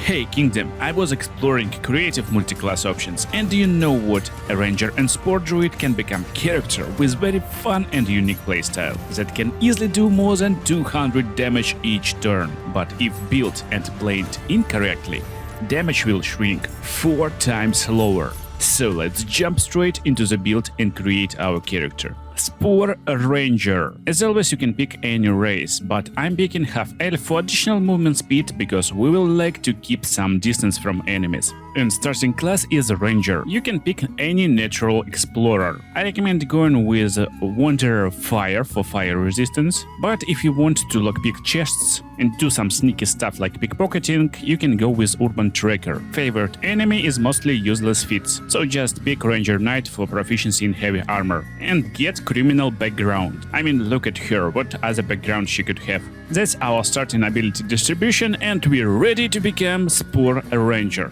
Hey Kingdom, I was exploring creative multiclass options, and do you know what? A ranger and SPORE druid can become character with very fun and unique playstyle that can easily do more than 200 damage each turn, but if built and played incorrectly, damage will shrink 4 times lower. So let's jump straight into the build and create our character. SPORE Ranger. As always, you can pick any race, but I'm picking half-elf for additional movement speed because we will like to keep some distance from enemies. And starting class is Ranger. You can pick any natural explorer. I recommend going with Wanderer Fire for fire resistance, but if you want to lockpick chests and do some sneaky stuff like pickpocketing, you can go with Urban Tracker. Favorite enemy is mostly useless feats, so just pick Ranger Knight for proficiency in heavy armor and get criminal background. I mean, look at her, what other background she could have. That's our starting ability distribution, and we're ready to become SPORE Ranger.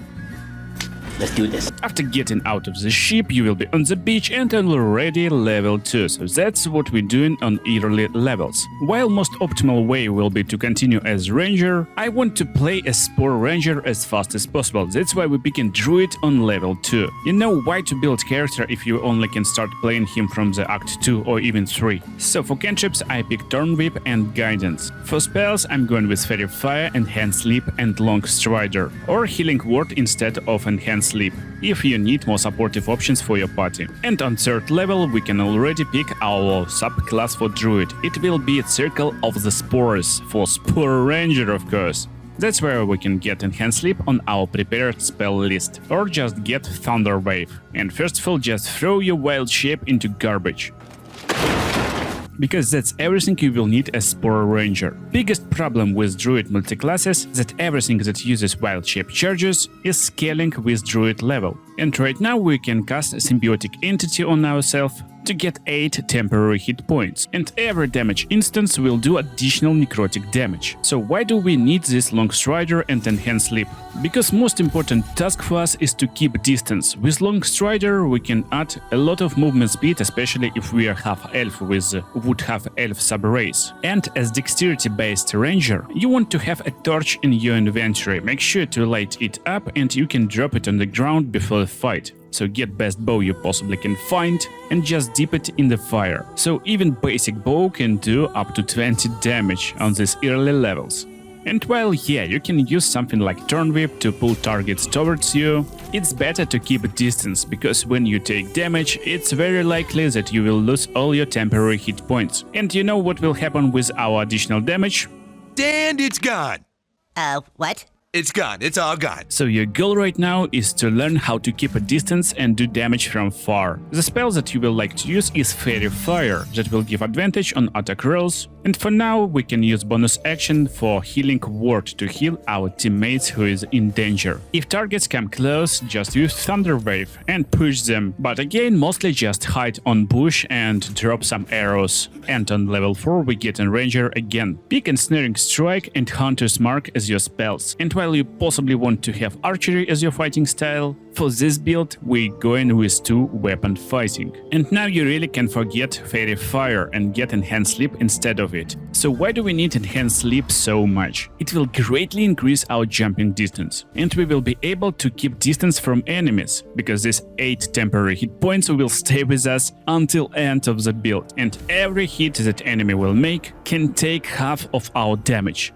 Let's do this. After getting out of the ship, you will be on the beach and already level 2, so that's what we're doing on early levels. While most optimal way will be to continue as Ranger, I want to play as SPORE Ranger as fast as possible, that's why we're picking Druid on level 2. You know why to build character if you only can start playing him from the Act 2 or even 3. So for cantrips I pick Turn Whip and Guidance. For spells I'm going with Fairy Fire, Enhanced Sleep and Long Strider, or Healing Word instead of Enhanced Sleep, if you need more supportive options for your party. And on 3rd level we can already pick our subclass for Druid. It will be Circle of the Spores, for SPORE Ranger of course. That's where we can get Enhanced Sleep on our prepared spell list, or just get Thunder Wave. And first of all just throw your wild shape into garbage, because that's everything you will need as SPORE Ranger. Biggest problem with Druid multiclasses that everything that uses wild shape charges is scaling with Druid level. And right now we can cast a symbiotic entity on ourselves to get 8 temporary hit points, and every damage instance will do additional necrotic damage. So why do we need this Long Strider and Enhanced Sleep? Because most important task for us is to keep distance. With Long Strider we can add a lot of movement speed, especially if we are half-elf with wood half-elf sub-race. And as dexterity-based ranger, you want to have a torch in your inventory. Make sure to light it up and you can drop it on the ground before the fight. So get best bow you possibly can find and just dip it in the fire. So even basic bow can do up to 20 damage on these early levels. And while yeah, you can use something like Turn Whip to pull targets towards you, it's better to keep a distance, because when you take damage, it's very likely that you will lose all your temporary hit points. And you know what will happen with our additional damage? And it's gone. What? It's gone. It's all gone. So your goal right now is to learn how to keep a distance and do damage from far. The spell that you will like to use is Fairy Fire, that will give advantage on attack rolls. And for now we can use bonus action for Healing Word to heal our teammates who is in danger. If targets come close, just use Thunder Wave and push them, but again mostly just hide on bush and drop some arrows. And on level 4 we get a Ranger again. Pick Ensnaring Strike and Hunter's Mark as your spells. And while you possibly want to have archery as your fighting style, for this build we're going with 2-weapon fighting. And now you really can forget Fairy Fire and get Enhanced Sleep instead of it. So why do we need Enhanced Sleep so much? It will greatly increase our jumping distance, and we will be able to keep distance from enemies, because these 8 temporary hit points will stay with us until end of the build, and every hit that enemy will make can take half of our damage.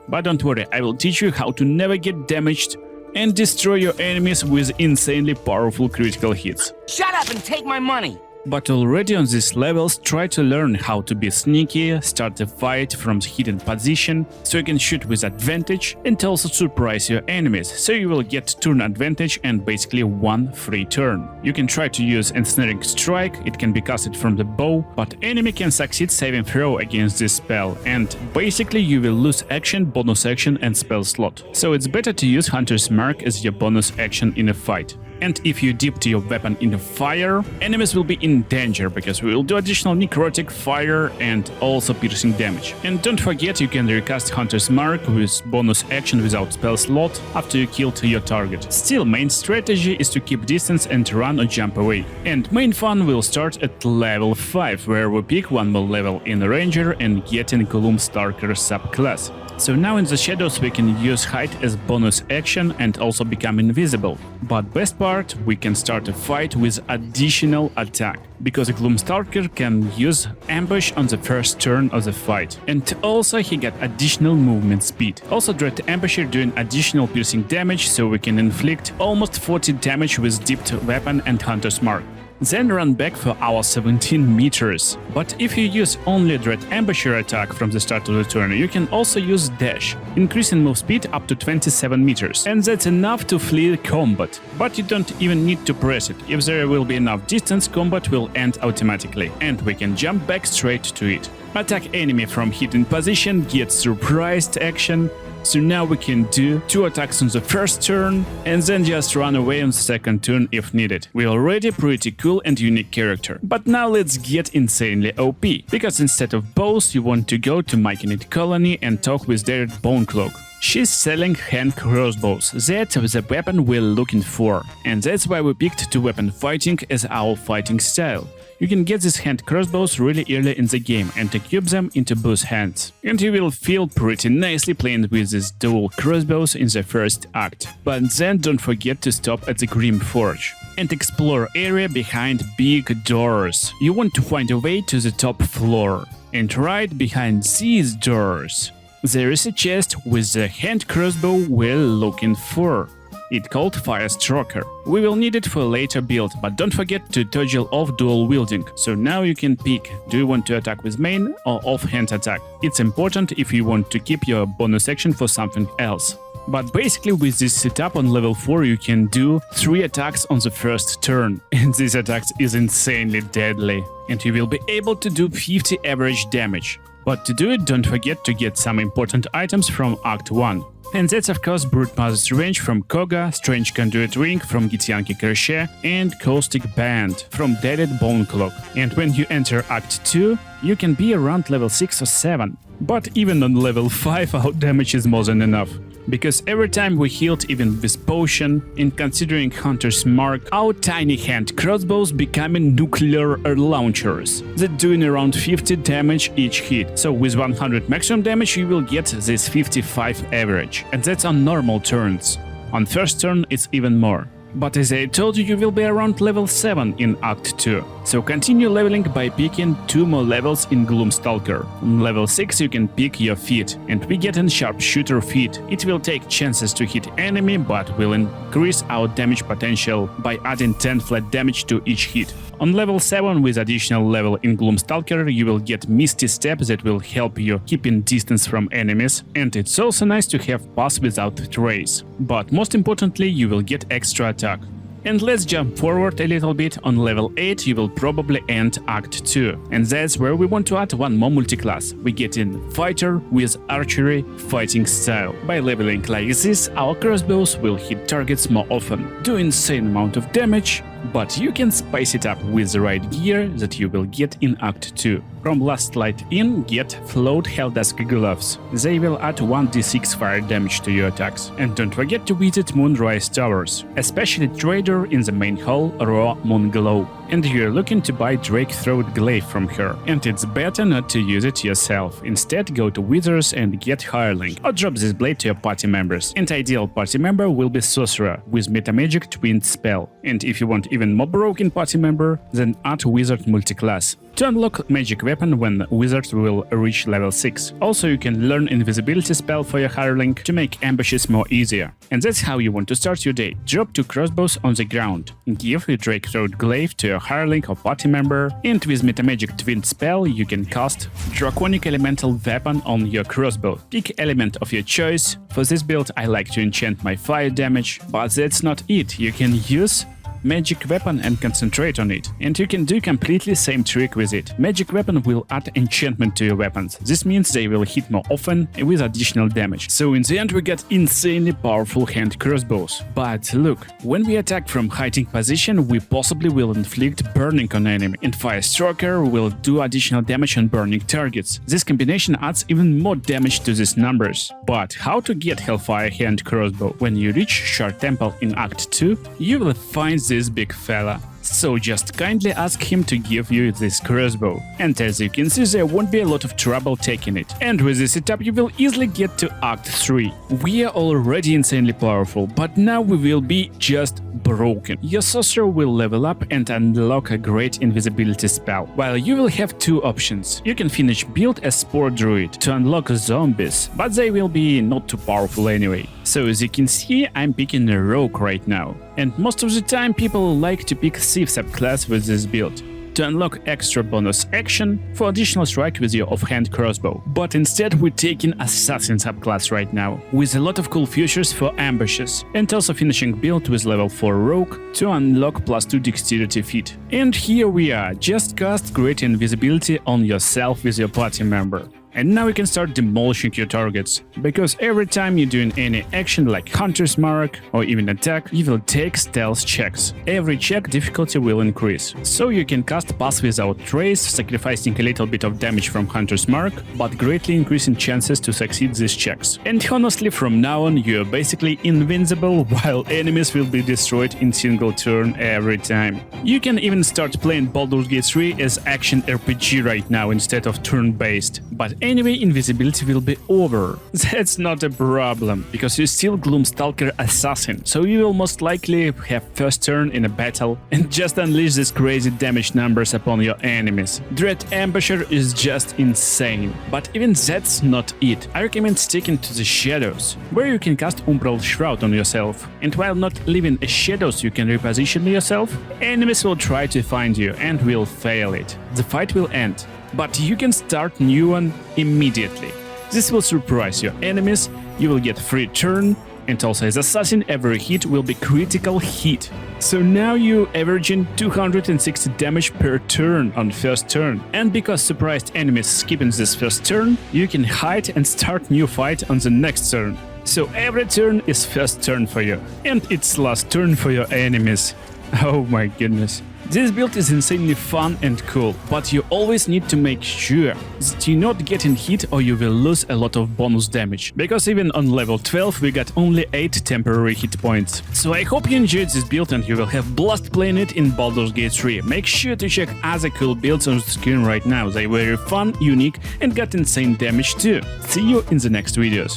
But don't worry, I will teach you how to never get damaged and destroy your enemies with insanely powerful critical hits. Shut up and take my money! But already on these levels, try to learn how to be sneaky, start a fight from the hidden position, so you can shoot with advantage and also surprise your enemies, so you will get turn advantage and basically 1 free turn. You can try to use Ensnaring Strike, it can be casted from the bow, but enemy can succeed saving throw against this spell, and basically you will lose action, bonus action and spell slot. So it's better to use Hunter's Mark as your bonus action in a fight. And if you dipped your weapon in fire, enemies will be in danger, because we will do additional necrotic, fire and also piercing damage. And don't forget you can recast Hunter's Mark with bonus action without spell slot after you killed your target. Still, main strategy is to keep distance and run or jump away. And main fun will start at level 5, where we pick 1 more level in Ranger and get in Gloom Stalker subclass. So now in the shadows we can use hide as bonus action and also become invisible. But best part, we can start a fight with additional attack, because a gloom stalker can use ambush on the first turn of the fight. And also he got additional movement speed. Also dread ambusher doing additional piercing damage, so we can inflict almost 40 damage with dipped weapon and hunter's mark. Then run back for our 17 meters. But if you use only Dread Ambusher attack from the start of the turn, you can also use dash, increasing move speed up to 27 meters. And that's enough to flee combat. But you don't even need to press it. If there will be enough distance, combat will end automatically, and we can jump back straight to it. Attack enemy from hidden position, get surprised action. So now we can do 2 attacks on the first turn and then just run away on the second turn if needed. We're already pretty cool and unique character. But now let's get insanely OP, because instead of bows you want to go to Myconid colony and talk with their Bonecloak. She's selling hand crossbows, that's the weapon we're looking for, and that's why we picked 2-weapon fighting as our fighting style. You can get these hand crossbows really early in the game and equip them into both hands. And you will feel pretty nicely playing with these dual crossbows in the first act. But then don't forget to stop at the Grim Forge and explore area behind big doors. You want to find a way to the top floor. And right behind these doors there is a chest with the hand crossbow we're looking for. It's called Fire Stalker. We will need it for a later build, but don't forget to toggle off dual wielding. So now you can pick, do you want to attack with main or offhand attack? It's important if you want to keep your bonus action for something else. But basically with this setup on level 4 you can do 3 attacks on the first turn, and this attack is insanely deadly, and you will be able to do 50 average damage. But to do it, don't forget to get some important items from Act 1. And that's of course Brute Mother's Revenge from Koga, Strange Conduit Ring from Githyanki Crochet, and Caustic Band from Deaded Bonecloak. And when you enter Act 2, you can be around level 6 or 7. But even on level 5 our damage is more than enough. Because every time we healed even with potion, and considering Hunter's Mark, our tiny hand crossbows becoming nuclear launchers that doing around 50 damage each hit. So with 100 maximum damage you will get this 55 average, and that's on normal turns. On first turn it's even more. But as I told you, you will be around level 7 in Act 2. So continue leveling by picking 2 more levels in Gloom Stalker. On level 6 you can pick your feat, and we get in Sharpshooter feat. It will take chances to hit enemy, but will increase our damage potential by adding 10 flat damage to each hit. On level 7 with additional level in Gloom Stalker you will get Misty Step that will help you keeping distance from enemies, and it's also nice to have Pass Without Trace. But most importantly you will get extra attack. And let's jump forward a little bit. On level 8 you will probably end Act 2, and that's where we want to add 1 more multiclass. We get in Fighter with Archery fighting style. By leveling like this, our crossbows will hit targets more often, do insane amount of damage, but you can spice it up with the right gear that you will get in Act 2. From Last Light In, get Float Helldusk Gloves. They will add 1d6 fire damage to your attacks. And don't forget to visit Moonrise Towers, especially Trader in the main hall, Raw Moonglow. And you're looking to buy Drake Throat Glaive from her. And it's better not to use it yourself. Instead, go to Withers and get Hireling, or drop this blade to your party members. And ideal party member will be Sorcerer with Metamagic Twinned Spell. And if you want even more broken party member, then add Wizard Multiclass to unlock magic weapon when Wizard will reach level 6. Also, you can learn invisibility spell for your hireling to make ambushes more easier. And that's how you want to start your day. Drop 2 crossbows on the ground. Give a Drake Throat Glaive to your hireling or party member, and with Metamagic Twinned Spell you can cast Draconic Elemental Weapon on your crossbow. Pick element of your choice. For this build I like to enchant my fire damage, but that's not it. You can use magic weapon and concentrate on it, and you can do completely same trick with it. Magic weapon will add enchantment to your weapons. This means they will hit more often with additional damage. So in the end we get insanely powerful hand crossbows. But look, when we attack from hiding position we possibly will inflict burning on enemy, and Fire Stalker will do additional damage on burning targets. This combination adds even more damage to these numbers. But how to get Hellfire hand crossbow? When you reach Shard Temple in Act 2 you will find this big fella. So just kindly ask him to give you this crossbow. And as you can see, there won't be a lot of trouble taking it. And with this setup you will easily get to Act 3. We are already insanely powerful, but now we will be just broken. Your sorcerer will level up and unlock a great invisibility spell, while you will have two options. You can finish build as SPORE druid to unlock zombies, but they will be not too powerful anyway. So as you can see, I'm picking a rogue right now. And most of the time people like to pick thief subclass with this build, to unlock extra bonus action for additional strike with your offhand crossbow. But instead we're taking assassin subclass right now, with a lot of cool features for ambushes, and also finishing build with level 4 rogue to unlock +2 dexterity feat. And here we are, just cast great invisibility on yourself with your party member. And now you can start demolishing your targets, because every time you're doing any action like Hunter's Mark or even attack, you will take stealth checks. Every check difficulty will increase, so you can cast Pass Without Trace, sacrificing a little bit of damage from Hunter's Mark, but greatly increasing chances to succeed these checks. And honestly, from now on you're basically invincible, while enemies will be destroyed in single turn every time. You can even start playing Baldurs Gate 3 as action RPG right now instead of turn-based, but anyway, invisibility will be over. That's not a problem, because you're still Gloom Stalker Assassin, so you will most likely have first turn in a battle and just unleash these crazy damage numbers upon your enemies. Dread Ambusher is just insane, but even that's not it. I recommend sticking to the shadows, where you can cast Umbral Shroud on yourself, and while not leaving a shadows you can reposition yourself, enemies will try to find you and will fail it. The fight will end, but you can start new one immediately. This will surprise your enemies, you will get free turn, and also as assassin every hit will be critical hit. So now you averaging 260 damage per turn on first turn, and because surprised enemies skipping this first turn, you can hide and start new fight on the next turn. So every turn is first turn for you, and it's last turn for your enemies. Oh my goodness. This build is insanely fun and cool, but you always need to make sure that you're not getting hit or you will lose a lot of bonus damage, because even on level 12 we got only 8 temporary hit points. So I hope you enjoyed this build and you will have blast playing it in Baldur's Gate 3. Make sure to check other cool builds on the screen right now, they were fun, unique and got insane damage too. See you in the next videos.